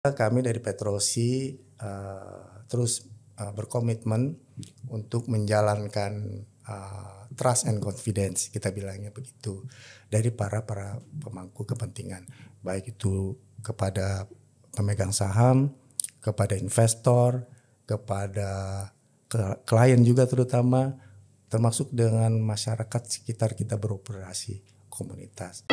Kami dari Petrosi terus berkomitmen untuk menjalankan trust and confidence, kita bilangnya begitu, dari para pemangku kepentingan, baik itu kepada pemegang saham, kepada investor, kepada klien juga terutama, termasuk dengan masyarakat sekitar kita beroperasi, komunitas.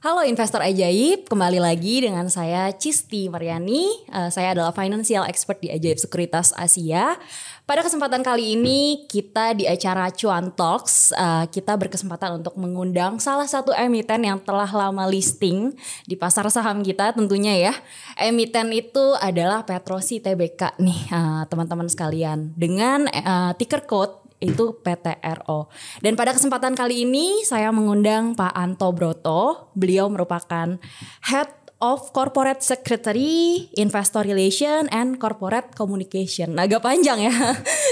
Halo investor ajaib, kembali lagi dengan saya Cisti Mariani. Saya adalah financial expert di Ajaib Sekuritas Asia. Pada kesempatan kali ini kita di acara Cuan Talks, kita berkesempatan untuk mengundang salah satu emiten yang telah lama listing di pasar saham kita tentunya ya. Emiten itu adalah Petrosi Tbk nih teman-teman sekalian, dengan ticker code itu PTRO. Dan pada kesempatan kali ini saya mengundang Pak Anto Broto. Beliau merupakan Head of Corporate Secretary, Investor Relation and Corporate Communication. Agak panjang ya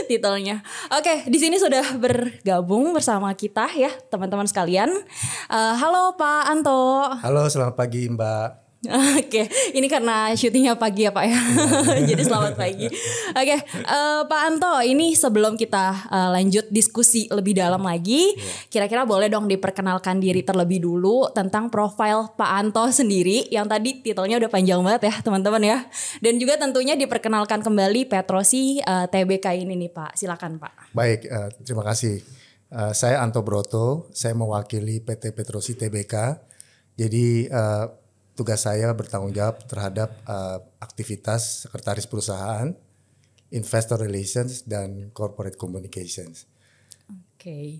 titelnya. Oke, di sini sudah bergabung bersama kita ya teman-teman sekalian. Halo Pak Anto. Halo, selamat pagi Mbak. Oke, ini karena syutingnya pagi ya Pak ya, jadi selamat pagi. Oke, Pak Anto, ini sebelum kita lanjut diskusi lebih dalam lagi, kira-kira boleh dong diperkenalkan diri terlebih dulu tentang profil Pak Anto sendiri, yang tadi titelnya udah panjang banget ya teman-teman ya. Dan juga tentunya diperkenalkan kembali Petrosi Tbk ini nih Pak, silakan Pak. Baik, terima kasih. Saya Anto Broto, saya mewakili PT Petrosi Tbk. Jadi tugas saya bertanggung jawab terhadap aktivitas sekretaris perusahaan, investor relations, dan corporate communications. Oke.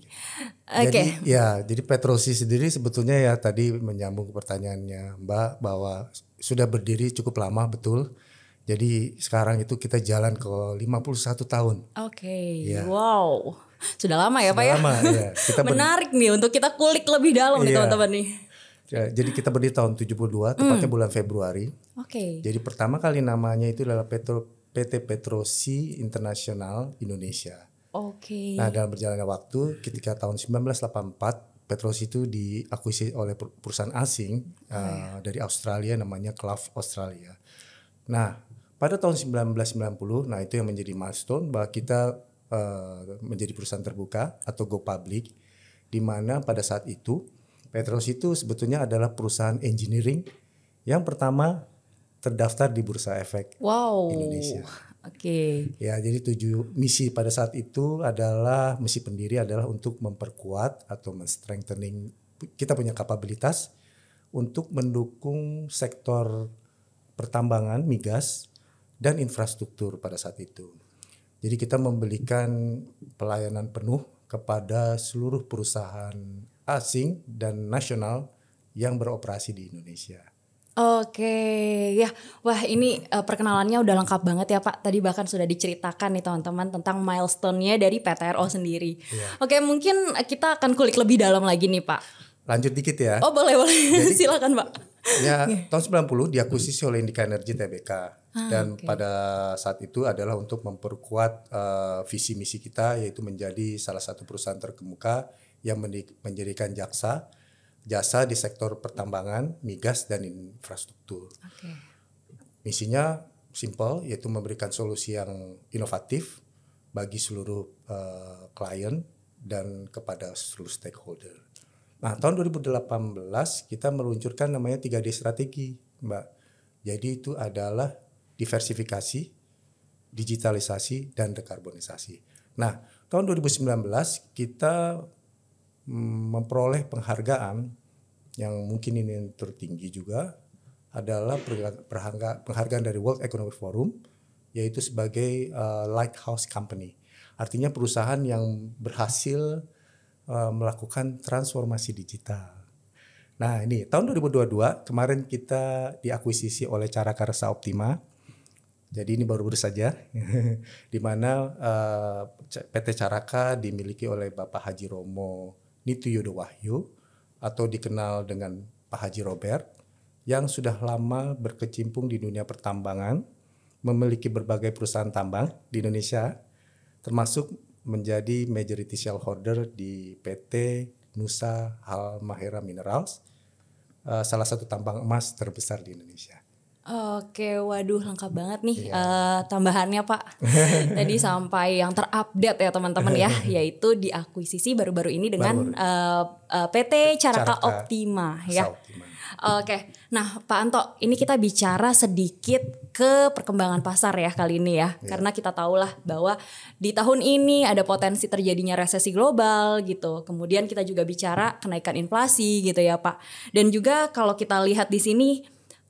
Jadi Petrosi sendiri sebetulnya ya tadi menyambung pertanyaannya Mbak, bahwa sudah berdiri cukup lama, betul. Jadi sekarang itu kita jalan ke 51 tahun. Oke, Ya. wow. Sudah lama ya Pak ya? Lama, ya. Menarik nih untuk kita kulik lebih dalam nih teman-teman nih. Jadi kita berdiri tahun 72, tepatnya bulan Februari. Oke. Jadi pertama kali namanya itu adalah PT Petrosi Internasional Indonesia. Oke. Nah, dalam berjalannya waktu ketika tahun 1984 Petrosi itu diakuisisi oleh perusahaan asing dari Australia, namanya Clough Australia. Nah, pada tahun 1990, nah itu yang menjadi milestone bahwa kita menjadi perusahaan terbuka atau go public, di mana pada saat itu Petrosi itu sebetulnya adalah perusahaan engineering yang pertama terdaftar di Bursa Efek Indonesia. Oke. Ya, jadi misi pada saat itu adalah, misi pendiri adalah untuk memperkuat atau men-strengthening kita punya kapabilitas untuk mendukung sektor pertambangan, migas, dan infrastruktur pada saat itu. Jadi kita memberikan pelayanan penuh kepada seluruh perusahaan asing dan nasional yang beroperasi di Indonesia. Oke, ya, wah ini perkenalannya udah lengkap banget ya Pak. Tadi bahkan sudah diceritakan nih teman-teman tentang milestone-nya dari PTRO sendiri. Oke, mungkin kita akan kulik lebih dalam lagi nih Pak. Lanjut dikit ya. Oh boleh. Jadi, silakan Pak. Ya, tahun 90 diakuisisi oleh Indika Energy Tbk. Dan pada saat itu adalah untuk memperkuat visi misi kita, yaitu menjadi salah satu perusahaan terkemuka yang menjadikan jasa di sektor pertambangan, migas, dan infrastruktur. Misinya simple, yaitu memberikan solusi yang inovatif bagi seluruh klien dan kepada seluruh stakeholder. Nah, tahun 2018 kita meluncurkan namanya 3D strategi, Mbak. Jadi itu adalah diversifikasi, digitalisasi, dan dekarbonisasi. Nah, tahun 2019 kita memperoleh penghargaan yang mungkin ini yang tertinggi juga, adalah penghargaan dari World Economic Forum, yaitu sebagai Lighthouse Company. Artinya perusahaan yang berhasil melakukan transformasi digital. Nah, ini tahun 2022 kemarin kita diakuisisi oleh Caraka Reksa Optima. Jadi ini baru saja di mana PT Caraka dimiliki oleh Bapak Haji Romo Nituyodo Wahyu atau dikenal dengan Pak Haji Robert, yang sudah lama berkecimpung di dunia pertambangan, memiliki berbagai perusahaan tambang di Indonesia, termasuk menjadi majority shareholder di PT Nusa Halmahera Minerals, salah satu tambang emas terbesar di Indonesia. Oke, waduh lengkap banget nih Iya. tambahannya Pak. Tadi sampai yang terupdate ya teman-teman ya, yaitu diakuisisi baru-baru ini dengan PT Caraka Optima ya. Oke, nah Pak Anto, ini kita bicara sedikit ke perkembangan pasar ya kali ini ya. Karena kita tahulah bahwa di tahun ini ada potensi terjadinya resesi global gitu. Kemudian kita juga bicara kenaikan inflasi gitu ya Pak. Dan juga kalau kita lihat di sini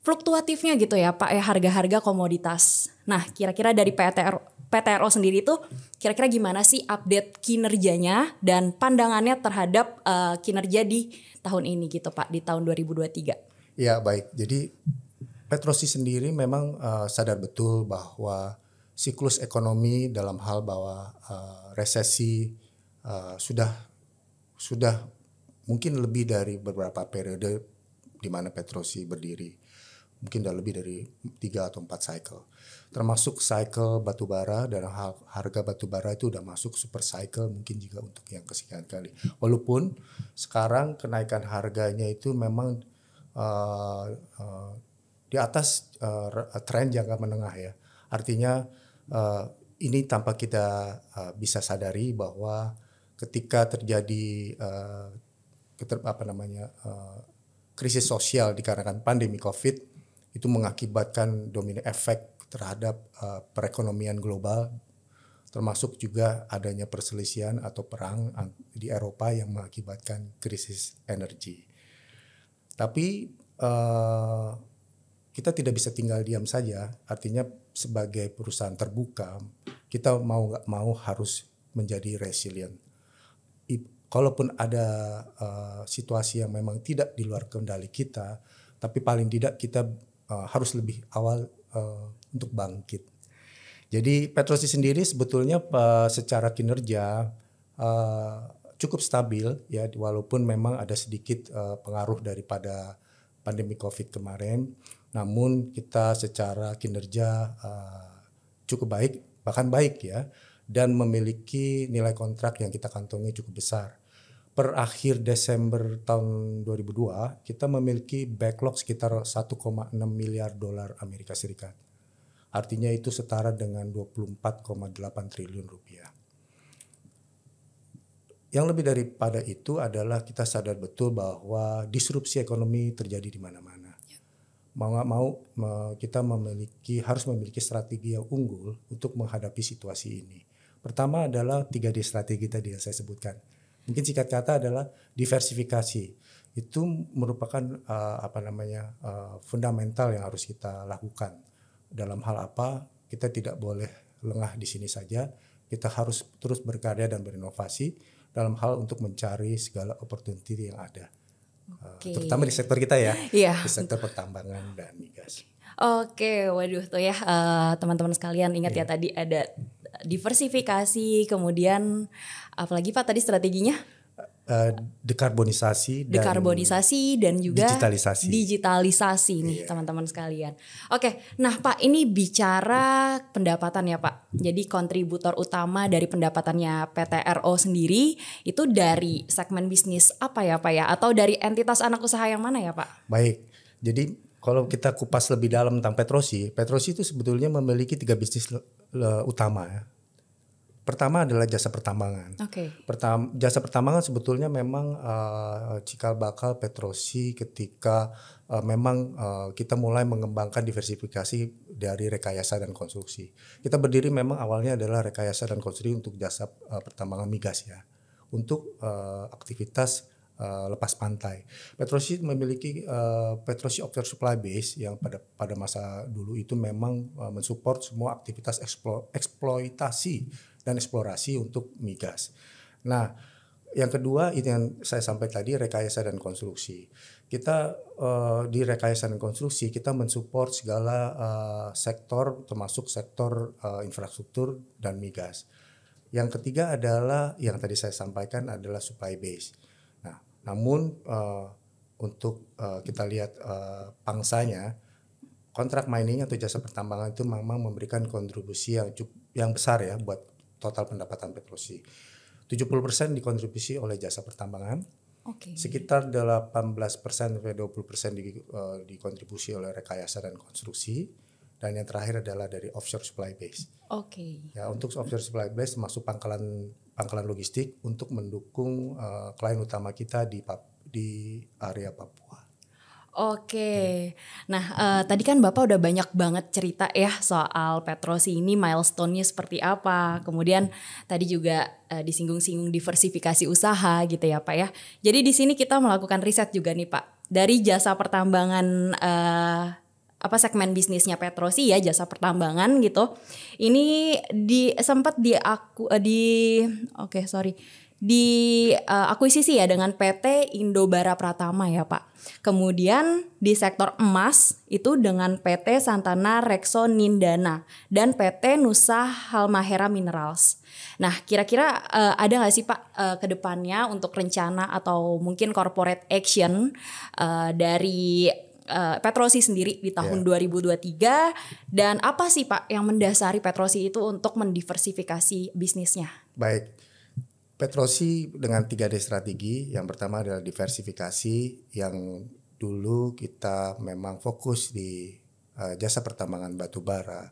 fluktuatifnya gitu ya Pak ya, harga-harga komoditas. Nah kira-kira dari PTRO sendiri itu kira-kira gimana sih update kinerjanya dan pandangannya terhadap kinerja di tahun ini gitu Pak, di tahun 2023? Ya baik, jadi Petrosi sendiri memang sadar betul bahwa siklus ekonomi dalam hal bahwa resesi sudah mungkin lebih dari beberapa periode di mana Petrosi berdiri. Mungkin udah lebih dari 3 atau 4 cycle. Termasuk cycle batubara, dan harga batubara itu udah masuk super cycle mungkin juga untuk yang kesekian kali. Walaupun sekarang kenaikan harganya itu memang di atas tren jangka menengah ya. Artinya ini tanpa kita bisa sadari bahwa ketika terjadi krisis sosial dikarenakan pandemi COVID, itu mengakibatkan domino efek terhadap perekonomian global, termasuk juga adanya perselisihan atau perang di Eropa yang mengakibatkan krisis energi. Tapi kita tidak bisa tinggal diam saja, artinya sebagai perusahaan terbuka, kita mau nggak mau harus menjadi resilient. Kalaupun ada situasi yang memang tidak di luar kendali kita, tapi paling tidak kita harus lebih awal untuk bangkit. Jadi Petrosi sendiri sebetulnya secara kinerja cukup stabil ya, walaupun memang ada sedikit pengaruh daripada pandemi COVID kemarin. Namun kita secara kinerja cukup baik, bahkan baik ya, dan memiliki nilai kontrak yang kita kantongi cukup besar. Per akhir Desember tahun 2002, kita memiliki backlog sekitar 1,6 miliar dolar Amerika Serikat. Artinya itu setara dengan 24,8 triliun rupiah. Yang lebih daripada itu adalah kita sadar betul bahwa disrupsi ekonomi terjadi di mana-mana. Mau nggak mau kita harus memiliki strategi yang unggul untuk menghadapi situasi ini. Pertama adalah 3D strategi tadi yang saya sebutkan. Mungkin singkat kata adalah diversifikasi. Itu merupakan fundamental yang harus kita lakukan. Dalam hal apa, kita tidak boleh lengah di sini saja. Kita harus terus berkarya dan berinovasi dalam hal untuk mencari segala opportunity yang ada. Terutama di sektor kita ya, di sektor pertambangan dan migas. Oke, waduh tuh ya teman-teman sekalian ingat ya tadi ada diversifikasi, kemudian apalagi Pak tadi strateginya? Dekarbonisasi dan juga digitalisasi nih iya. Teman-teman sekalian. Oke, nah Pak ini bicara pendapatan ya Pak. Jadi kontributor utama dari pendapatannya PTRO sendiri itu dari segmen bisnis apa ya Pak ya? Atau dari entitas anak usaha yang mana ya Pak? Baik, jadi kalau kita kupas lebih dalam tentang Petrosi itu sebetulnya memiliki 3 bisnis utama ya. Pertama adalah jasa pertambangan. Jasa pertambangan sebetulnya memang cikal bakal Petrosi ketika memang kita mulai mengembangkan diversifikasi dari rekayasa dan konstruksi. Kita berdiri memang awalnya adalah rekayasa dan konstruksi untuk jasa pertambangan migas ya, untuk aktivitas lepas pantai. Petrosi memiliki Petrosi Offshore Supply Base yang pada masa dulu itu memang mensupport semua aktivitas eksploitasi dan eksplorasi untuk migas. Nah, yang kedua itu yang saya sampaikan tadi, rekayasa dan konstruksi. Kita di rekayasa dan konstruksi kita mensupport segala sektor, termasuk sektor infrastruktur dan migas. Yang ketiga adalah yang tadi saya sampaikan adalah supply base. Nah, namun untuk kita lihat pangsanya, kontrak mining atau jasa pertambangan itu memang memberikan kontribusi yang besar ya buat total pendapatan Petrosi. 70% dikontribusi oleh jasa pertambangan. Sekitar 18% sampai 20% dikontribusi oleh rekayasa dan konstruksi, dan yang terakhir adalah dari offshore supply base. Ya, untuk offshore supply base masuk pangkalan logistik untuk mendukung klien utama kita di area Papua. Nah tadi kan Bapak udah banyak banget cerita ya soal Petrosi ini, milestone-nya seperti apa. Kemudian tadi juga disinggung-singgung diversifikasi usaha gitu ya Pak ya. Jadi di sini kita melakukan riset juga nih Pak. Dari jasa pertambangan segmen bisnisnya Petrosi ya, jasa pertambangan gitu. Ini sempat akuisisi ya dengan PT Indobara Pratama ya Pak. Kemudian di sektor emas itu dengan PT Santana Rekso Nindana dan PT Nusa Halmahera Minerals. Nah kira-kira ada nggak sih Pak ke depannya untuk rencana atau mungkin corporate action dari Petrosi sendiri di tahun 2023, dan apa sih Pak yang mendasari Petrosi itu untuk mendiversifikasi bisnisnya? Baik. Petrosi dengan 3D strategi. Yang pertama adalah diversifikasi, yang dulu kita memang fokus di jasa pertambangan batu bara.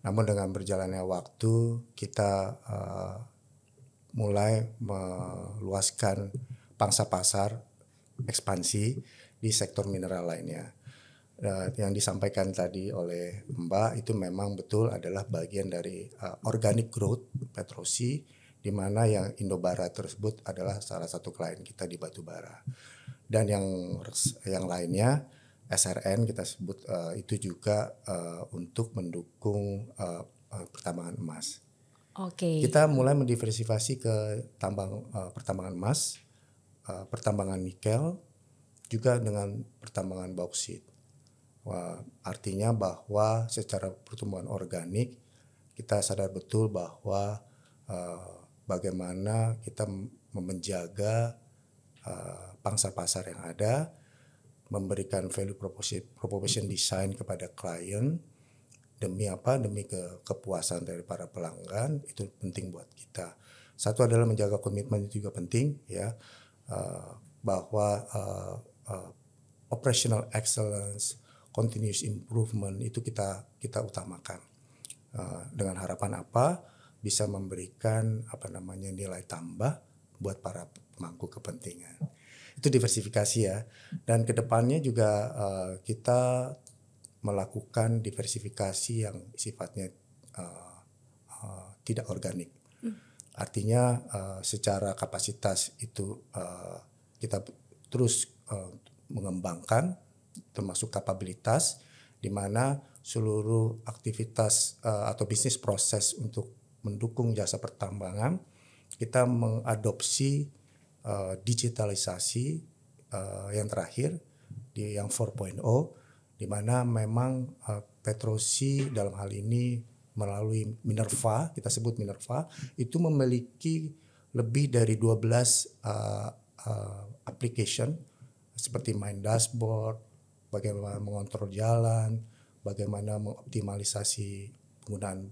Namun dengan berjalannya waktu kita mulai meluaskan pangsa pasar, ekspansi di sektor mineral lainnya. Yang disampaikan tadi oleh Mbak itu memang betul adalah bagian dari organic growth Petrosi, di mana yang Indobara tersebut adalah salah satu klien kita di batubara. Dan yang lainnya SRN kita sebut itu juga untuk mendukung pertambangan emas. Kita mulai mendiversifikasi ke pertambangan emas, pertambangan nikel, juga dengan pertambangan bauksit. Artinya bahwa secara pertumbuhan organik kita sadar betul bahwa bagaimana kita menjaga pangsa pasar yang ada, memberikan value proposition design kepada klien, demi apa? Demi kepuasan dari para pelanggan, itu penting buat kita. Satu adalah menjaga komitmen, itu juga penting ya, bahwa operational excellence, continuous improvement itu kita utamakan. Dengan harapan apa? Bisa memberikan nilai tambah buat para pemangku kepentingan. Itu diversifikasi ya. Dan kedepannya juga kita melakukan diversifikasi yang sifatnya tidak organik. Artinya secara kapasitas itu kita terus mengembangkan, termasuk kapabilitas, di mana seluruh aktivitas atau bisnis proses untuk mendukung jasa pertambangan, kita mengadopsi digitalisasi yang terakhir yang 4.0, di mana memang Petrosi dalam hal ini melalui Minerva, kita sebut Minerva, itu memiliki lebih dari 12 application seperti main dashboard, bagaimana mengontrol jalan, bagaimana mengoptimalisasi penggunaan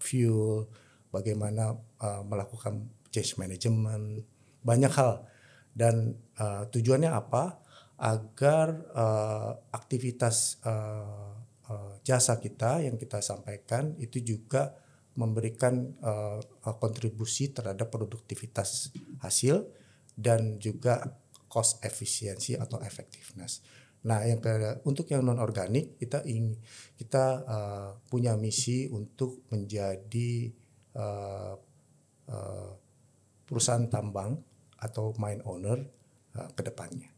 fuel, bagaimana melakukan change management, banyak hal. Dan tujuannya apa? Agar aktivitas jasa kita yang kita sampaikan itu juga memberikan kontribusi terhadap produktivitas hasil dan juga cost efficiency atau effectiveness. Nah, untuk yang non organik kita punya misi untuk menjadi perusahaan tambang atau mine owner ke depannya.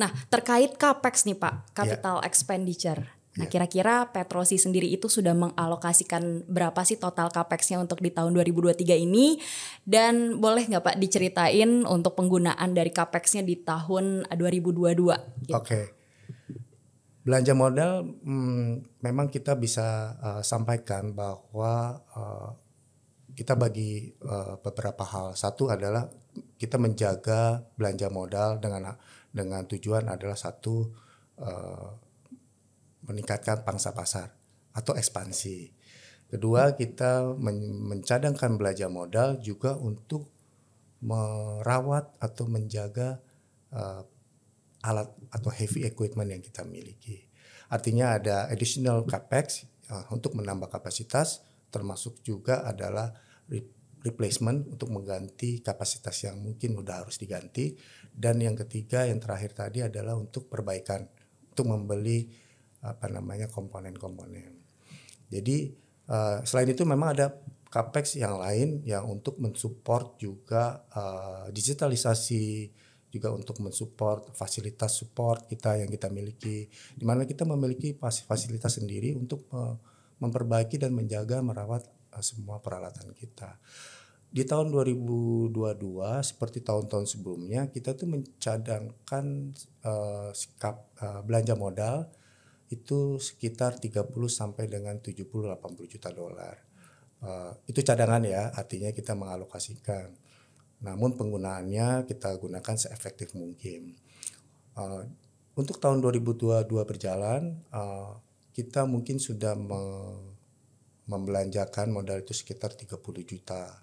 Nah, terkait capex nih Pak, capital expenditure. Nah, kira-kira Petrosi sendiri itu sudah mengalokasikan berapa sih total capexnya untuk di tahun 2023 ini? Dan boleh nggak Pak diceritain untuk penggunaan dari capexnya di tahun 2022? Gitu. Belanja modal memang kita bisa sampaikan bahwa kita bagi beberapa hal. Satu adalah kita menjaga belanja modal dengan tujuan adalah satu, meningkatkan pangsa pasar atau ekspansi. Kedua, kita mencadangkan belanja modal juga untuk merawat atau menjaga alat atau heavy equipment yang kita miliki. Artinya ada additional capex untuk menambah kapasitas, termasuk juga adalah replacement untuk mengganti kapasitas yang mungkin udah harus diganti. Dan yang ketiga, yang terakhir tadi adalah untuk perbaikan, untuk membeli komponen-komponen. Jadi selain itu memang ada capex yang lain yang untuk mensupport juga digitalisasi, juga untuk mensupport fasilitas support kita yang kita miliki, di mana kita memiliki fasilitas sendiri untuk memperbaiki dan menjaga merawat semua peralatan kita. Di tahun 2022 seperti tahun-tahun sebelumnya, kita tuh mencadangkan belanja modal itu sekitar 30 sampai dengan 70-80 juta dolar. Itu cadangan ya, artinya kita mengalokasikan. Namun penggunaannya kita gunakan seefektif mungkin. Untuk tahun 2022 berjalan, kita mungkin sudah membelanjakan modal itu sekitar 30 juta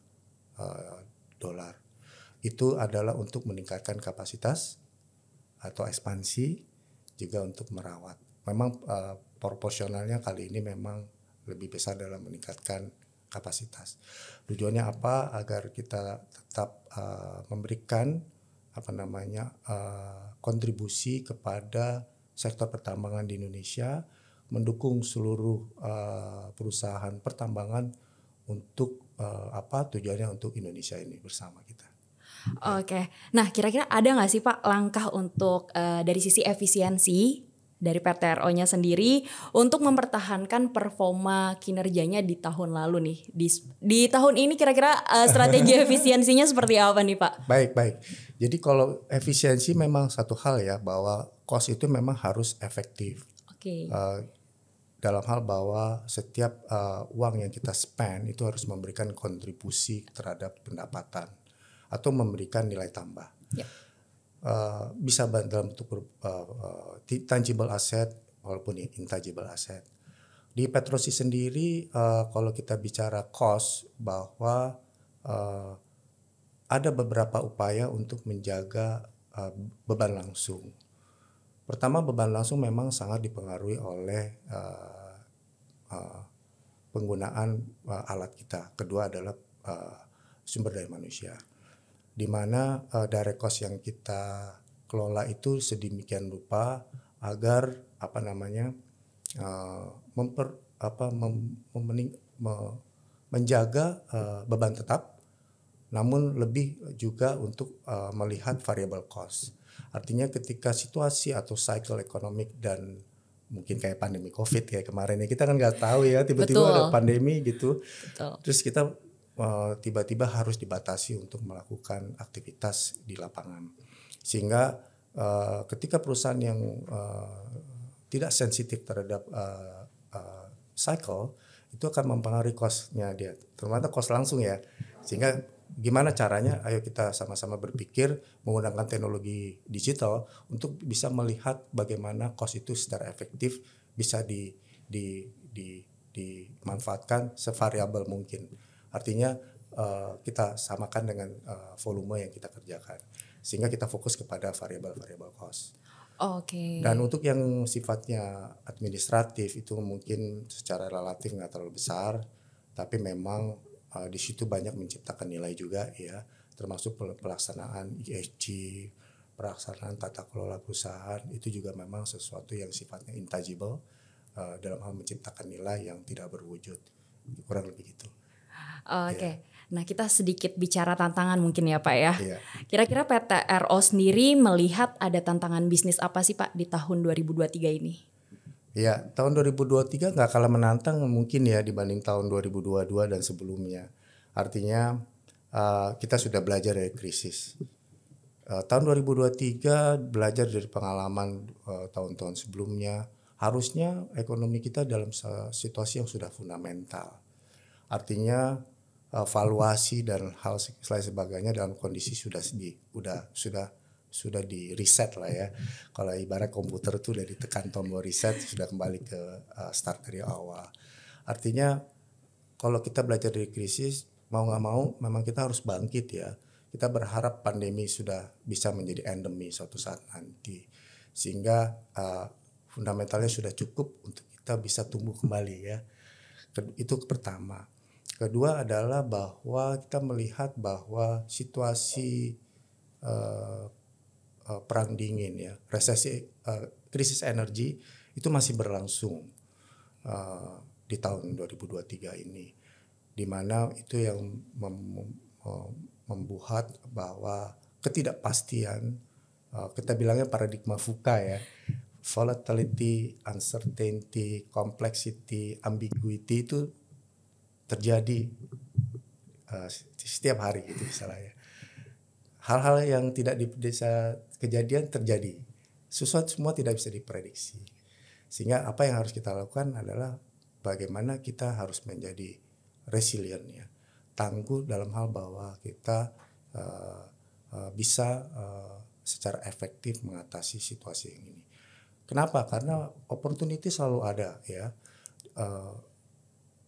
dolar. Itu adalah untuk meningkatkan kapasitas atau ekspansi, juga untuk merawat. Memang proporsionalnya kali ini memang lebih besar dalam meningkatkan kapasitas. Tujuannya apa? Agar kita tetap memberikan kontribusi kepada sektor pertambangan di Indonesia, mendukung seluruh perusahaan pertambangan untuk tujuannya untuk Indonesia ini bersama kita. Oke. Nah, kira-kira ada nggak sih Pak langkah untuk dari sisi efisiensi dari PT RO-nya sendiri untuk mempertahankan performa kinerjanya di tahun lalu nih? Di tahun ini kira-kira strategi efisiensinya seperti apa nih Pak? Baik. Jadi kalau efisiensi memang satu hal ya, bahwa cost itu memang harus efektif. Oke. Dalam hal bahwa setiap uang yang kita spend itu harus memberikan kontribusi terhadap pendapatan atau memberikan nilai tambah. Yep. Bisa dalam bentuk tangible asset walaupun intangible asset. Di Petrosi sendiri kalau kita bicara cost, bahwa ada beberapa upaya untuk menjaga beban langsung. Pertama, beban langsung memang sangat dipengaruhi oleh penggunaan alat kita. Kedua adalah sumber daya manusia, di mana direct cost yang kita kelola itu sedemikian rupa agar menjaga beban tetap, namun lebih juga untuk melihat variable cost. Artinya ketika situasi atau cycle ekonomik dan mungkin kayak pandemi COVID kayak kemarin ya, kita kan nggak tahu ya, tiba-tiba ada pandemi gitu. Betul. Terus kita tiba-tiba harus dibatasi untuk melakukan aktivitas di lapangan, sehingga ketika perusahaan yang tidak sensitif terhadap cycle itu akan mempengaruhi cost-nya dia, terutama cost langsung ya. Sehingga gimana caranya? Ayo kita sama-sama berpikir menggunakan teknologi digital untuk bisa melihat bagaimana cost itu secara efektif bisa dimanfaatkan sevariabel mungkin. Artinya kita samakan dengan volume yang kita kerjakan, sehingga kita fokus kepada variabel cost. Oke. Dan untuk yang sifatnya administratif itu mungkin secara relatif nggak terlalu besar, tapi memang di situ banyak menciptakan nilai juga ya, termasuk pelaksanaan ESG, pelaksanaan tata kelola perusahaan, itu juga memang sesuatu yang sifatnya intangible dalam hal menciptakan nilai yang tidak berwujud, kurang lebih gitu. Oke. Ya. Nah, kita sedikit bicara tantangan mungkin ya Pak ya. Iya. Kira-kira PT RO sendiri melihat ada tantangan bisnis apa sih Pak di tahun 2023 ini? Ya, tahun 2023 nggak kalah menantang mungkin ya dibanding tahun 2022 dan sebelumnya. Artinya kita sudah belajar dari krisis. Tahun 2023 belajar dari pengalaman tahun-tahun sebelumnya. Harusnya ekonomi kita dalam situasi yang sudah fundamental. Artinya valuasi dan hal lain sebagainya dalam kondisi sudah di reset lah ya. Kalau ibarat komputer tuh udah ditekan tombol reset, sudah kembali ke start dari awal. Artinya kalau kita belajar dari krisis, mau nggak mau memang kita harus bangkit ya. Kita berharap pandemi sudah bisa menjadi endemi suatu saat nanti, sehingga fundamentalnya sudah cukup untuk kita bisa tumbuh kembali ya. Itu pertama. Kedua adalah bahwa kita melihat bahwa situasi perang dingin ya, resesi, krisis energi itu masih berlangsung di tahun 2023 ini, di mana itu yang membuat bahwa ketidakpastian, kita bilangnya paradigma VUCA ya, volatility, uncertainty, complexity, ambiguity itu terjadi setiap hari gitu misalnya. Hal-hal yang tidak bisa kejadian terjadi, sesuatu semua tidak bisa diprediksi. Sehingga apa yang harus kita lakukan adalah bagaimana kita harus menjadi resilient ya, tangguh dalam hal bahwa kita bisa secara efektif mengatasi situasi yang ini. Kenapa? Karena opportunity selalu ada ya.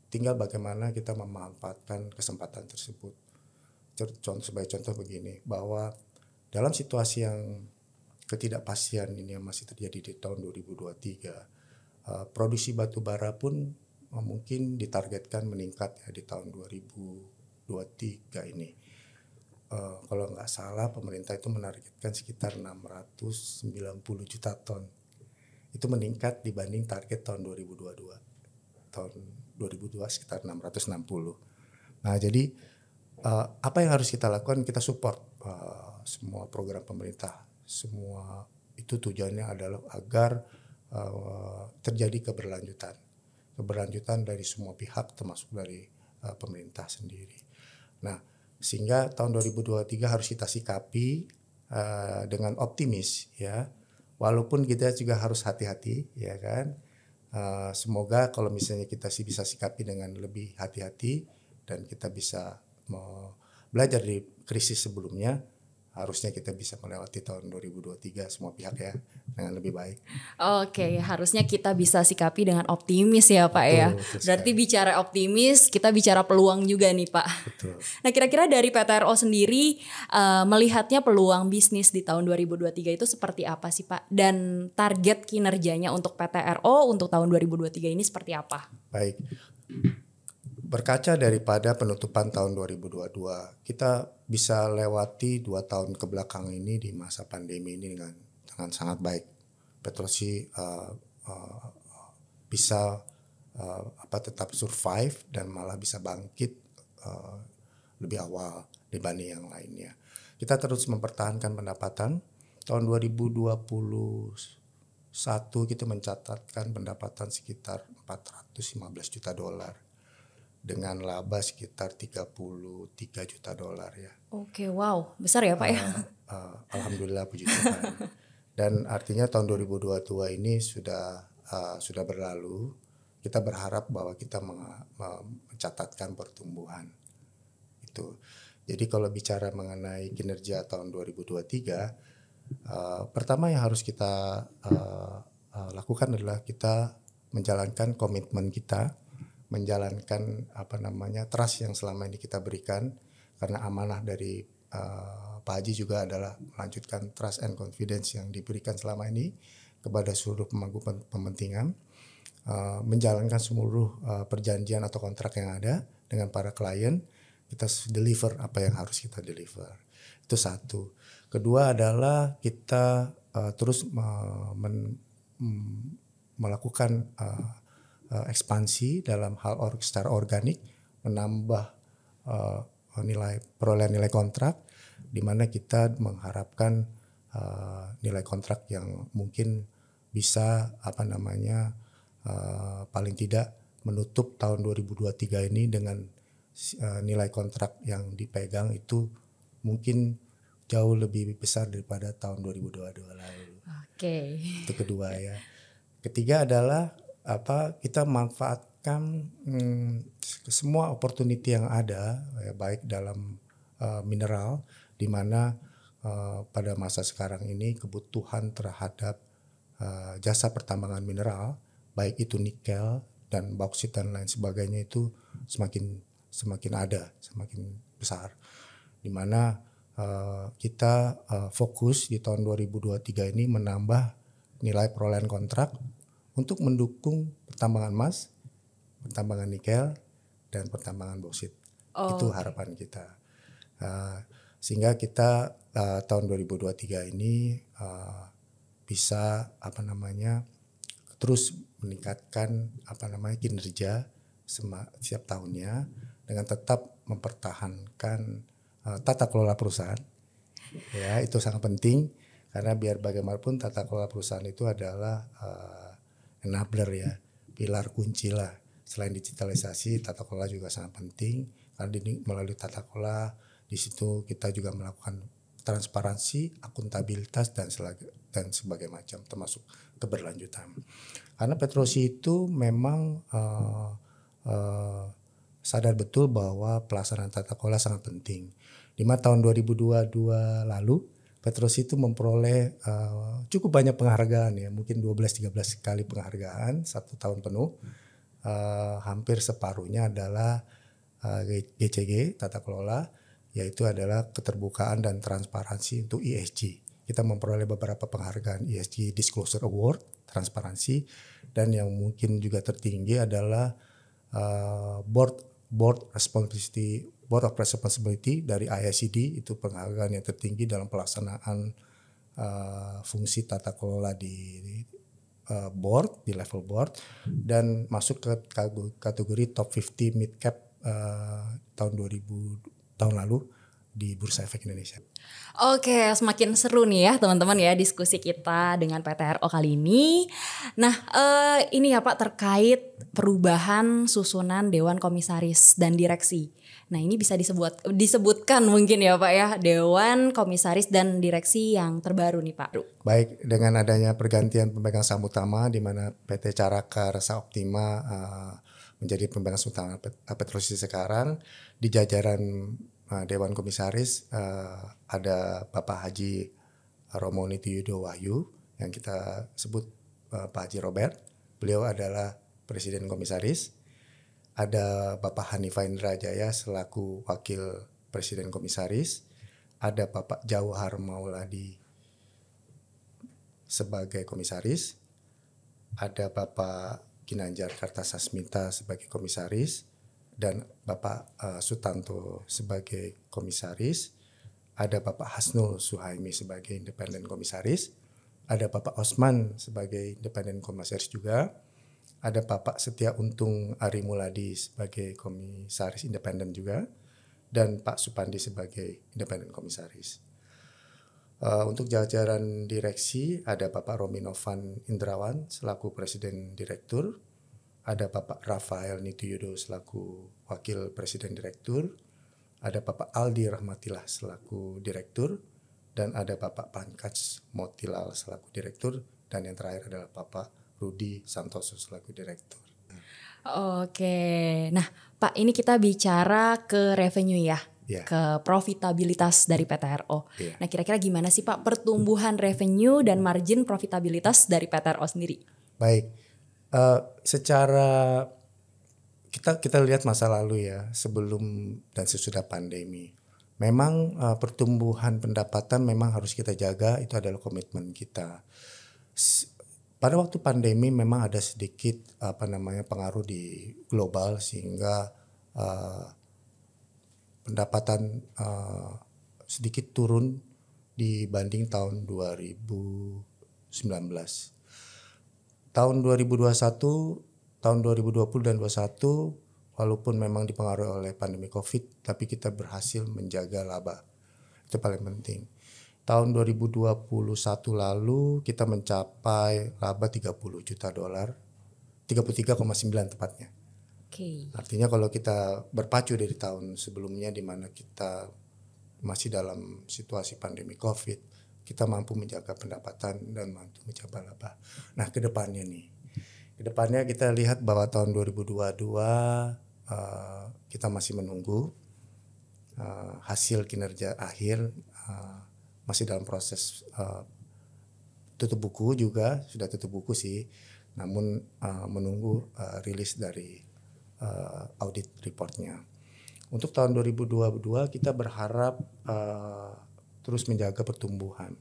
Tinggal bagaimana kita memanfaatkan kesempatan tersebut. Sebagai contoh begini, bahwa dalam situasi yang ketidakpastian ini yang masih terjadi di tahun 2023, produksi batu bara pun mungkin ditargetkan meningkat ya di tahun 2023 ini. Kalau nggak salah pemerintah itu menargetkan sekitar 690 juta ton. Itu meningkat dibanding target tahun 2022. Tahun 2002 sekitar 660. Nah jadi apa yang harus kita lakukan? Kita support semua program pemerintah. Semua itu tujuannya adalah agar terjadi keberlanjutan dari semua pihak, termasuk dari pemerintah sendiri. Nah, sehingga tahun 2023 harus kita sikapi dengan optimis ya. Walaupun kita juga harus hati-hati ya kan. Semoga kalau misalnya kita bisa sikapi dengan lebih hati-hati dan kita bisa belajar dari krisis sebelumnya, harusnya kita bisa melewati tahun 2023 semua pihak ya dengan lebih baik. Oke, harusnya kita bisa sikapi dengan optimis ya Pak. Betul, ya. Berarti bicara optimis, kita bicara peluang juga nih Pak. Betul. Nah kira-kira dari PTRO sendiri melihatnya peluang bisnis di tahun 2023 itu seperti apa sih Pak? Dan target kinerjanya untuk PTRO untuk tahun 2023 ini seperti apa? Baik. Berkaca daripada penutupan tahun 2022, kita bisa lewati 2 tahun ke belakang ini di masa pandemi ini dengan sangat baik. Petrosi bisa tetap survive dan malah bisa bangkit lebih awal dibanding yang lainnya. Kita terus mempertahankan pendapatan. Tahun 2021 kita mencatatkan pendapatan sekitar 415 juta dolar. Dengan laba sekitar 33 juta dolar ya. Oke, wow, besar ya Pak ya. Alhamdulillah puji Tuhan. Dan artinya tahun 2022 ini sudah berlalu. Kita berharap bahwa kita mencatatkan pertumbuhan itu. Jadi kalau bicara mengenai kinerja tahun 2023, pertama yang harus kita lakukan adalah kita menjalankan komitmen kita, menjalankan trust yang selama ini kita berikan, karena amanah dari Pak Haji juga adalah melanjutkan trust and confidence yang diberikan selama ini kepada seluruh pemangku kepentingan, menjalankan seluruh perjanjian atau kontrak yang ada dengan para klien, kita deliver apa yang harus kita deliver. Itu satu. Kedua adalah kita terus melakukan ekspansi dalam hal secara organik, menambah perolehan nilai kontrak, di mana kita mengharapkan nilai kontrak yang mungkin bisa paling tidak menutup tahun 2023 ini dengan nilai kontrak yang dipegang itu mungkin jauh lebih besar daripada tahun 2022 lalu. Oke. Itu kedua ya. Ketiga adalah kita manfaatkan semua opportunity yang ada ya, baik dalam mineral, di mana pada masa sekarang ini kebutuhan terhadap jasa pertambangan mineral, baik itu nikel dan bauksit dan lain sebagainya itu semakin ada, semakin besar. Di mana kita fokus di tahun 2023 ini menambah nilai perolehan kontrak untuk mendukung pertambangan emas, pertambangan nikel, dan pertambangan bauksit. Itu harapan kita. Sehingga kita tahun 2023 ini bisa terus meningkatkan kinerja setiap tahunnya dengan tetap mempertahankan tata kelola perusahaan. Ya, itu sangat penting karena biar bagaimanapun tata kelola perusahaan itu adalah enabler ya, pilar kunci lah. Selain digitalisasi, tata kelola juga sangat penting karena melalui tata kelola di situ kita juga melakukan transparansi, akuntabilitas dan sebagainya macam, termasuk keberlanjutan. Karena Petrosi itu memang sadar betul bahwa pelaksanaan tata kelola sangat penting. Di tahun 2022 lalu Petrosi itu memperoleh cukup banyak penghargaan ya, mungkin 12-13 kali penghargaan 1 tahun penuh. Hampir separuhnya adalah GCG tata kelola, yaitu adalah keterbukaan dan transparansi untuk ESG. Kita memperoleh beberapa penghargaan ESG Disclosure Award, transparansi, dan yang mungkin juga tertinggi adalah Board of Responsibility dari IICD, itu penghargaan yang tertinggi dalam pelaksanaan fungsi tata kelola di board, di level board, dan masuk ke kategori top 50 mid cap tahun lalu di Bursa Efek Indonesia. Oke, semakin seru nih ya teman-teman ya diskusi kita dengan PTRO kali ini. Nah ini ya Pak, terkait perubahan susunan Dewan Komisaris dan Direksi. Nah ini bisa disebutkan mungkin ya Pak ya, Dewan Komisaris dan Direksi yang terbaru nih Pak. Baik, dengan adanya pergantian pemegang saham utama di mana PT Caraka Rasa Optima menjadi pemegang saham utama Petrosi sekarang, di jajaran Dewan Komisaris ada Bapak Haji Romo Nitiyudo Wahyu yang kita sebut Pak Haji Robert. Beliau adalah Presiden Komisaris. Ada Bapak Hanifah Indrajaya selaku Wakil Presiden Komisaris. Ada Bapak Jauhar Mauladi sebagai Komisaris. Ada Bapak Ginanjar Kartasasmita sebagai Komisaris. Dan Bapak Sutanto sebagai Komisaris. Ada Bapak Hasnul Suhaimi sebagai Independen Komisaris. Ada Bapak Osman sebagai Independen Komisaris juga. Ada Bapak Setia Untung Ari Muladi sebagai Komisaris Independen juga. Dan Pak Supandi sebagai Independen Komisaris. Untuk jajaran direksi ada Bapak Romi Novan Indrawan selaku Presiden Direktur. Ada Bapak Rafael Nitiyudo selaku Wakil Presiden Direktur. Ada Bapak Aldi Rahmatillah selaku Direktur. Dan ada Bapak Pankaj Motilal selaku Direktur. Dan yang terakhir adalah Bapak Rudi Santoso selaku Direktur. Oke, nah Pak ini kita bicara ke revenue ya. Ke profitabilitas dari PTRO. Nah kira-kira gimana sih Pak pertumbuhan revenue dan margin profitabilitas dari PTRO sendiri? Baik, secara kita lihat masa lalu ya, sebelum dan sesudah pandemi. Memang pertumbuhan pendapatan memang harus kita jaga, itu adalah komitmen kita. Pada waktu pandemi memang ada sedikit pengaruh di global sehingga pendapatan sedikit turun dibanding tahun 2019. Tahun 2021, tahun 2020 dan 2021 walaupun memang dipengaruhi oleh pandemi Covid, tapi kita berhasil menjaga laba. Itu paling penting. Tahun 2021 lalu kita mencapai laba 30 juta dolar, 33,9 tepatnya. Artinya kalau kita berpacu dari tahun sebelumnya di mana kita masih dalam situasi pandemi Covid, kita mampu menjaga pendapatan dan mampu mencapai laba. Nah, kedepannya kita lihat bahwa tahun 2022 kita masih menunggu hasil kinerja akhir, masih dalam proses tutup buku juga, sudah tutup buku sih. namun menunggu rilis dari audit reportnya. Untuk tahun 2022 kita berharap terus menjaga pertumbuhan.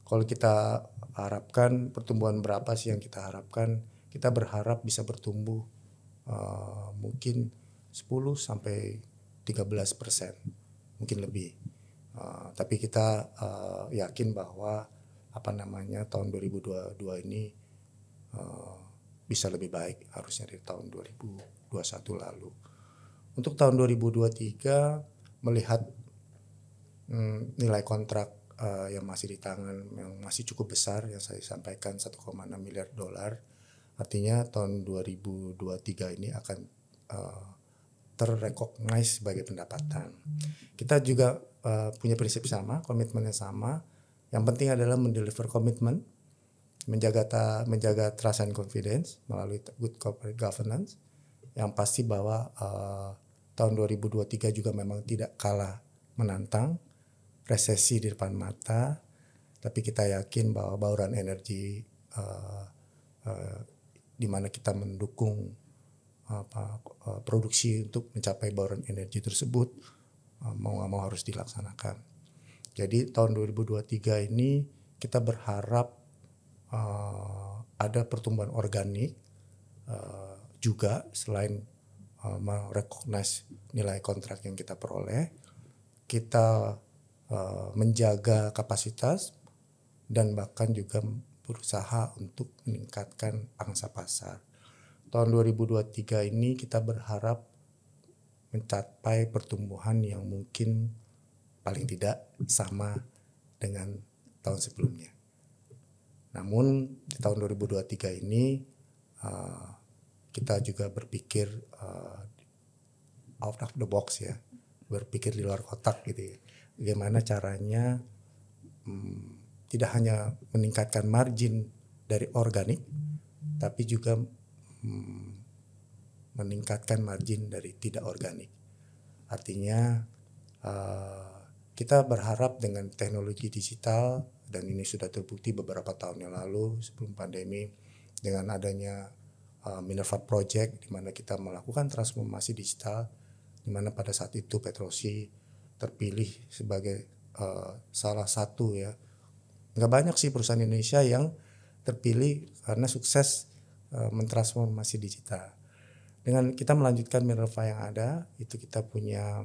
Kalau kita harapkan pertumbuhan berapa sih yang kita harapkan? Kita berharap bisa bertumbuh mungkin 10 sampai 13%, mungkin lebih. Tapi kita yakin bahwa tahun 2022 ini bisa lebih baik harusnya dari tahun 2021 lalu. Untuk tahun 2023 melihat nilai kontrak yang masih di tangan yang masih cukup besar yang saya sampaikan 1,6 miliar dolar, artinya tahun 2023 ini akan terrecognize sebagai pendapatan. Kita juga punya prinsip sama, komitmen yang sama. Yang penting adalah mendeliver komitmen, menjaga trust and confidence melalui good corporate governance. Yang pasti bahwa tahun 2023 juga memang tidak kalah menantang, resesi di depan mata, tapi kita yakin bahwa bauran energi di mana kita mendukung produksi untuk mencapai bauran energi tersebut mau nggak mau harus dilaksanakan. Jadi tahun 2023 ini kita berharap ada pertumbuhan organik juga selain merecognize nilai kontrak yang kita peroleh, kita menjaga kapasitas dan bahkan juga berusaha untuk meningkatkan pangsa pasar. Tahun 2023 ini kita berharap mencapai pertumbuhan yang mungkin paling tidak sama dengan tahun sebelumnya. Namun di tahun 2023 ini kita juga berpikir out of the box ya, berpikir di luar kotak gitu ya. Bagaimana caranya tidak hanya meningkatkan margin dari organik, tapi juga meningkatkan margin dari tidak organik. Artinya kita berharap dengan teknologi digital, dan ini sudah terbukti beberapa tahun yang lalu sebelum pandemi dengan adanya Minerva Project di mana kita melakukan transformasi digital, di mana pada saat itu Petrosi terpilih sebagai salah satu ya, nggak banyak sih perusahaan Indonesia yang terpilih karena sukses mentransformasi digital. Dengan kita melanjutkan Minerva yang ada, itu kita punya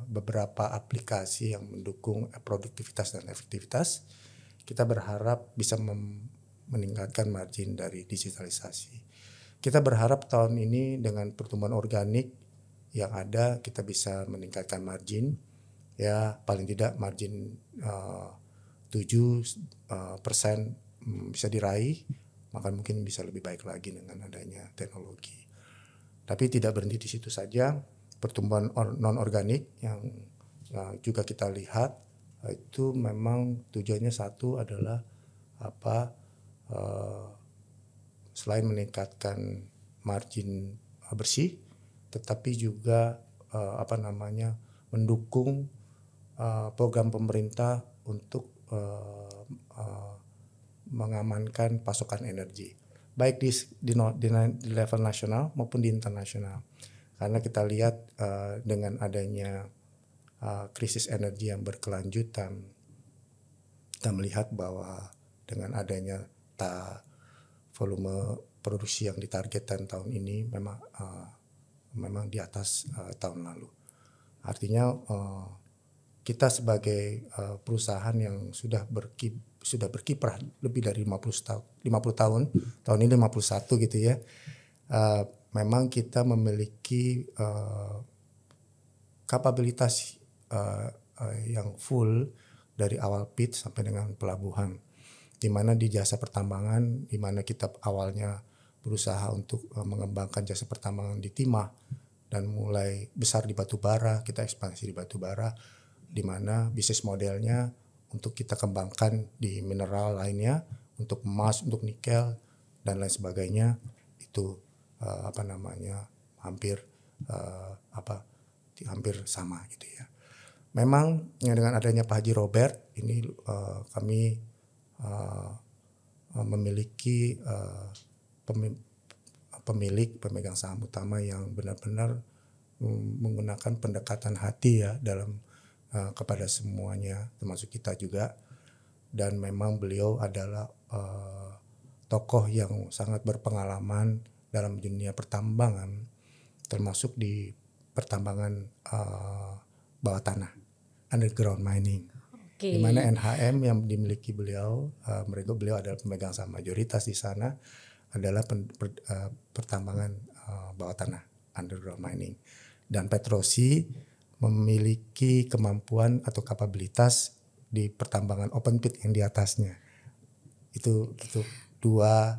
beberapa aplikasi yang mendukung produktivitas dan efektivitas. Kita berharap bisa meningkatkan margin dari digitalisasi. Kita berharap tahun ini dengan pertumbuhan organik yang ada kita bisa meningkatkan margin, ya paling tidak margin 7% bisa diraih, maka mungkin bisa lebih baik lagi dengan adanya teknologi. Tapi tidak berhenti di situ saja. Pertumbuhan non organik yang juga kita lihat itu memang tujuannya satu adalah selain meningkatkan margin bersih, tetapi juga mendukung program pemerintah untuk mengamankan pasokan energi, baik di level nasional maupun di internasional. Karena kita lihat dengan adanya krisis energi yang berkelanjutan, kita melihat bahwa dengan adanya volume produksi yang ditargetkan tahun ini memang di atas tahun lalu. Artinya kita sebagai perusahaan yang sudah berkiprah lebih dari 50 tahun, tahun ini 51 gitu ya. Memang kita memiliki kapabilitas yang full dari awal pit sampai dengan pelabuhan, di mana di jasa pertambangan, di mana kita awalnya berusaha untuk mengembangkan jasa pertambangan di timah dan mulai besar di batu bara, kita ekspansi di batu bara, di mana bisnis modelnya untuk kita kembangkan di mineral lainnya, untuk emas, untuk nikel dan lain sebagainya, itu hampir sama gitu ya. Memang dengan adanya Pak Haji Robert ini kami memiliki pemegang saham utama yang benar-benar menggunakan pendekatan hati ya dalam kepada semuanya, termasuk kita juga. Dan memang beliau adalah tokoh yang sangat berpengalaman dalam dunia pertambangan, termasuk di pertambangan bawah tanah, underground mining. Di mana NHM yang dimiliki beliau, beliau adalah pemegang saham mayoritas di sana, adalah pertambangan bawah tanah, underground mining. Dan Petrosi memiliki kemampuan atau kapabilitas di pertambangan open pit yang di atasnya. Itu dua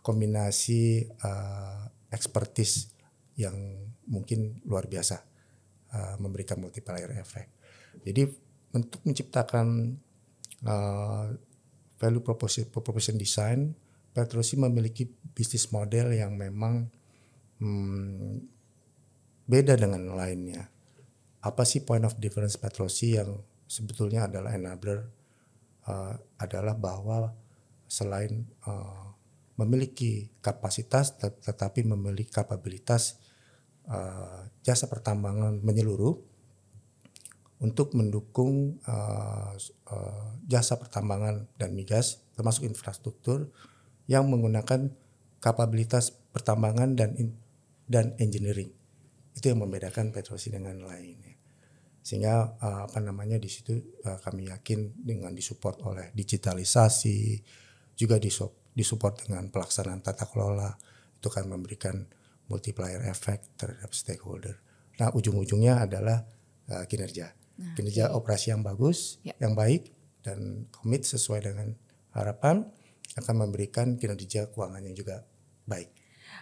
kombinasi expertise yang mungkin luar biasa, memberikan multiplier effect. Jadi untuk menciptakan value proposition design, Petrosi memiliki bisnis model yang memang beda dengan lainnya. Apa sih point of difference Petrosi yang sebetulnya adalah enabler, adalah bahwa selain memiliki kapasitas tetapi memiliki kapabilitas jasa pertambangan menyeluruh untuk mendukung jasa pertambangan dan migas termasuk infrastruktur yang menggunakan kapabilitas pertambangan dan engineering. Itu yang membedakan Petrosi dengan lainnya. Sehingga di situ kami yakin dengan disupport oleh digitalisasi, juga disupport dengan pelaksanaan tata kelola, itu akan memberikan multiplier effect terhadap stakeholder. Nah, ujung-ujungnya adalah kinerja operasi yang bagus, yang baik dan komit sesuai dengan harapan akan memberikan kinerja keuangan yang juga baik.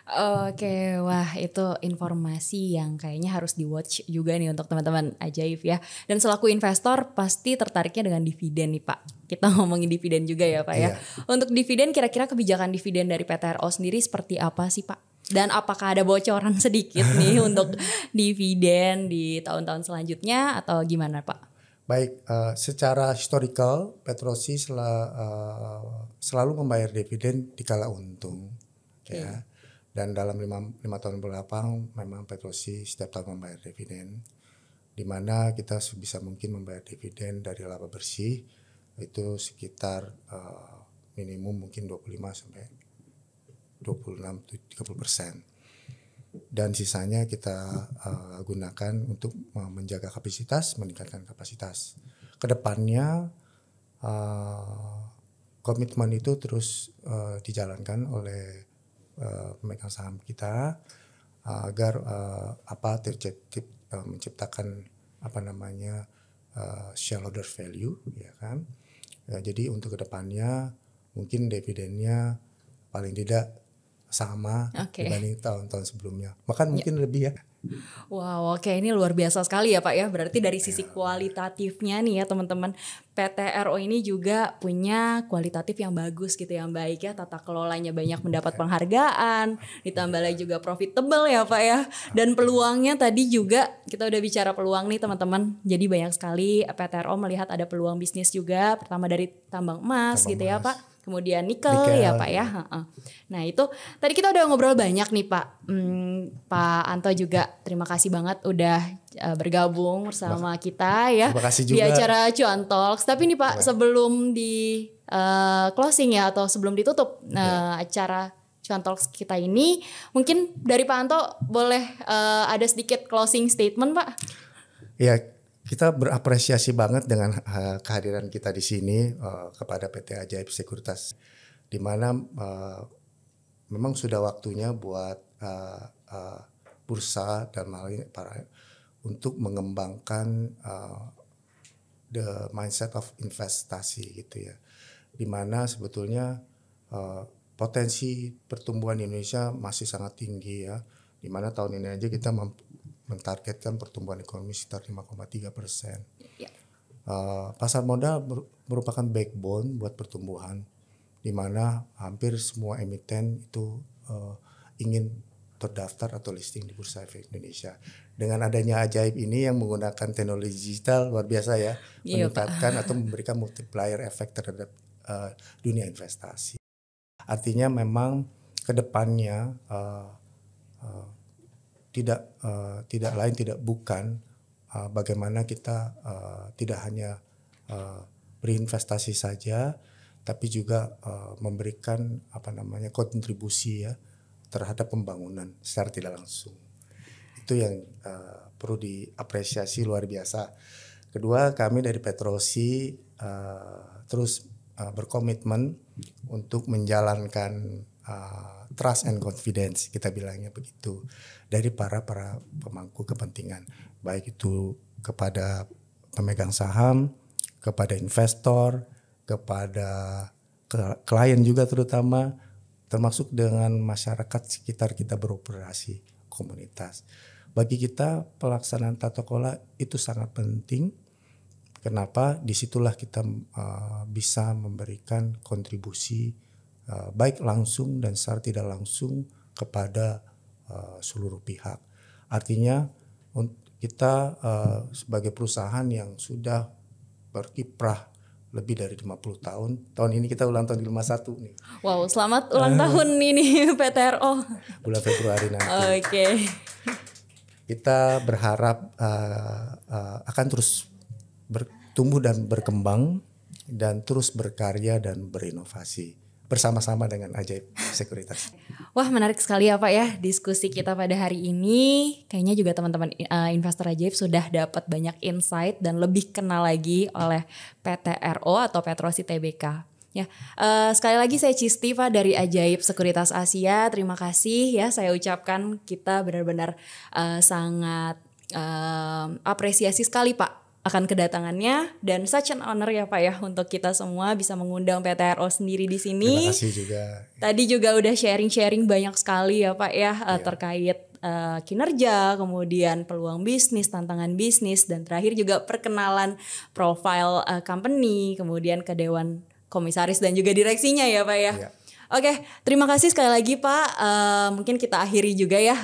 Oke, wah itu informasi yang kayaknya harus di-watch juga nih untuk teman-teman ajaib ya. Dan selaku investor pasti tertariknya dengan dividen nih Pak. Kita ngomongin dividen juga ya Pak ya. Untuk dividen, kira-kira kebijakan dividen dari PTRO sendiri seperti apa sih Pak? Dan apakah ada bocoran sedikit nih untuk dividen di tahun-tahun selanjutnya atau gimana Pak? Baik, secara historical Petrosi selalu membayar dividen di kala untung. Ya. Dan dalam 5 tahun belakang memang Petrosi setiap tahun membayar dividen, di mana kita bisa mungkin membayar dividen dari laba bersih itu sekitar minimum mungkin 25 sampai 26-30%. Dan sisanya kita gunakan untuk menjaga kapasitas, meningkatkan kapasitas. Kedepannya komitmen itu terus dijalankan oleh pemegang saham kita agar menciptakan shareholder value, ya kan. Jadi untuk kedepannya mungkin dividennya paling tidak sama dibanding tahun-tahun sebelumnya, bahkan mungkin lebih ya. Wow, oke, ini luar biasa sekali ya Pak ya. Berarti dari sisi kualitatifnya nih ya teman-teman, PTRO ini juga punya kualitatif yang bagus gitu, yang baik ya. Tata kelolanya banyak mendapat penghargaan, ditambah lagi juga profitable ya Pak ya. Dan peluangnya tadi juga kita udah bicara peluang nih teman-teman. Jadi banyak sekali PTRO melihat ada peluang bisnis juga. Pertama dari tambang emas gitu ya Pak. Kemudian nikel ya Pak ya. Nah itu tadi kita udah ngobrol banyak nih Pak. Pak Anto juga terima kasih banget udah bergabung bersama kita ya di acara Cuan Talks. Tapi nih Pak sebelum di closing ya atau sebelum ditutup acara Cuan Talks kita ini, mungkin dari Pak Anto boleh ada sedikit closing statement Pak? Ya. Kita berapresiasi banget dengan kehadiran kita di sini kepada PT Ajaib Sekuritas, di mana memang sudah waktunya buat bursa dan untuk mengembangkan the mindset of investasi gitu ya, di mana sebetulnya potensi pertumbuhan Indonesia masih sangat tinggi ya, di mana tahun ini aja kita mentargetkan pertumbuhan ekonomi sekitar 5,3%. Pasar modal merupakan backbone buat pertumbuhan, di mana hampir semua emiten itu ingin terdaftar atau listing di Bursa Efek Indonesia. Dengan adanya Ajaib ini yang menggunakan teknologi digital luar biasa ya, meningkatkan atau memberikan multiplier effect terhadap dunia investasi. Artinya memang kedepannya tidak lain tidak bukan bagaimana kita tidak hanya berinvestasi saja, tapi juga memberikan kontribusi ya terhadap pembangunan secara tidak langsung. Itu yang perlu diapresiasi luar biasa. Kedua, kami dari Petrosi terus berkomitmen untuk menjalankan trust and confidence, kita bilangnya begitu, dari para pemangku kepentingan, baik itu kepada pemegang saham, kepada investor, kepada klien juga terutama, termasuk dengan masyarakat sekitar kita beroperasi, komunitas. Bagi kita pelaksanaan tata kelola itu sangat penting. Kenapa? Disitulah kita bisa memberikan kontribusi baik langsung dan secara tidak langsung kepada seluruh pihak. Artinya kita sebagai perusahaan yang sudah berkiprah lebih dari 50 tahun. Tahun ini kita ulang tahun 51 nih. Wow, selamat ulang tahun ini PTRO. Bulan Februari nanti. Oke. Kita berharap akan terus bertumbuh dan berkembang dan terus berkarya dan berinovasi bersama-sama dengan Ajaib Sekuritas. Wah, menarik sekali ya Pak ya diskusi kita pada hari ini. Kayaknya juga teman-teman investor Ajaib sudah dapat banyak insight dan lebih kenal lagi oleh PTRO atau Petrosi Tbk. Ya, sekali lagi saya Cisti Pak dari Ajaib Sekuritas Asia. Terima kasih ya saya ucapkan, kita benar-benar sangat apresiasi sekali Pak akan kedatangannya, dan such an honor ya Pak ya untuk kita semua bisa mengundang PTRO sendiri di sini. Terima kasih juga. Tadi juga udah sharing banyak sekali ya Pak ya, terkait kinerja, kemudian peluang bisnis, tantangan bisnis, dan terakhir juga perkenalan profile company, kemudian ke dewan komisaris dan juga direksinya ya Pak ya. Ya. Oke, terima kasih sekali lagi Pak. Mungkin kita akhiri juga ya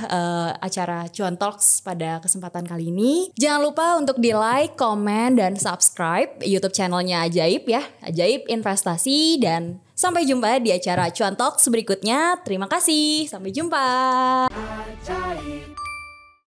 acara Cuan Talks pada kesempatan kali ini. Jangan lupa untuk di like, komen, dan subscribe YouTube channelnya Ajaib ya, Ajaib Investasi, dan sampai jumpa di acara Cuan Talks berikutnya. Terima kasih, sampai jumpa. Ajaib.